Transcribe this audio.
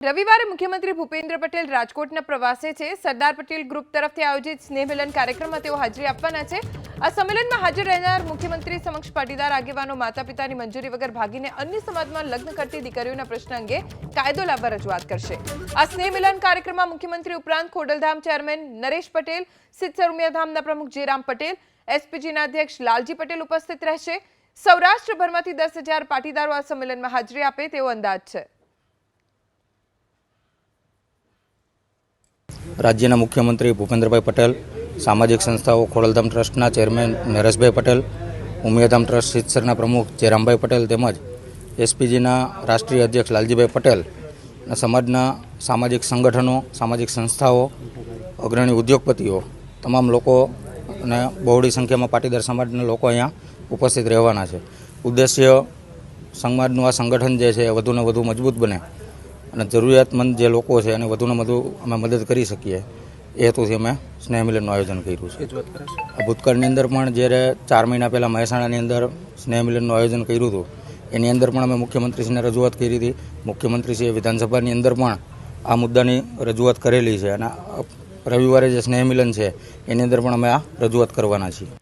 રવિવારે મુખ્યમંત્રી ભૂપેન્દ્ર પટેલ રાજકોટના પ્રવાસે છે। સરદાર પટેલ ગ્રુપ તરફથી આયોજિત સ્નેહ મિલન કાર્યક્રમમાં તેઓ હાજરી આપવાના છે। આ સંમેલનમાં હાજર રહેનાર મુખ્યમંત્રી સમક્ષ પાટીદાર આગેવાનો માતા પિતાની મંજૂરી વગર ભાગીને અન્ય સમાજમાં લગ્ન કરતી દીકરીઓના પ્રશ્ન અંગે કાયદો લાવવા રજૂઆત કરશે। આ સ્નેહ મિલન કાર્યક્રમમાં મુખ્યમંત્રી ઉપરાંત ખોડલધામ ચેરમેન નરેશ પટેલ, સિદ્ધસર ઉમિયાધામના પ્રમુખ જયરામ પટેલ, એસપીજીના અધ્યક્ષ લાલજી પટેલ ઉપસ્થિત રહેશે। સૌરાષ્ટ્રભરમાંથી 10,000 પાટીદારો આ સંમેલનમાં હાજરી આપે તેવો અંદાજ છે। राज्यना मुख्यमंत्री भूपेन्द्रभाई पटेल, सामाजिक संस्थाओं खोडलधाम ट्रस्टना चेरमेन नरेशभाई पटेल, उमियाधाम ट्रस्ट सिद्धसरना प्रमुख जयरामभाई पटेल तेमज एसपीजीना राष्ट्रीय अध्यक्ष लालजीभाई पटेल, समाजना सामाजिक संगठनों, सामाजिक संस्थाओं, अग्रणी उद्योगपतिओ तमाम लोको ने बहुड़ी संख्या में पाटीदार समाजना लोको अहींया उपस्थित रहेवाना छे। उद्देश्य समाजनुं आ संगठन जे छे वधु ने वधु मजबूत बने અને જરૂરિયાતમંદ જે લોકો છે અને વધુને વધુ અમે મદદ કરી શકીએ એ હેતુથી અમે સ્નેહ મિલનનું આયોજન કર્યું છે। આ ભૂતકાળની અંદર પણ જ્યારે 4 મહિના પહેલાં મહેસાણાની અંદર સ્નેહ મિલનનું આયોજન કર્યું હતું એની અંદર પણ અમે મુખ્યમંત્રીશ્રીને રજૂઆત કરી હતી। મુખ્યમંત્રીશ્રીએ વિધાનસભાની અંદર પણ આ મુદ્દાની રજૂઆત કરેલી છે અને રવિવારે જે સ્નેહ મિલન છે એની અંદર પણ અમે આ રજૂઆત કરવાના છીએ।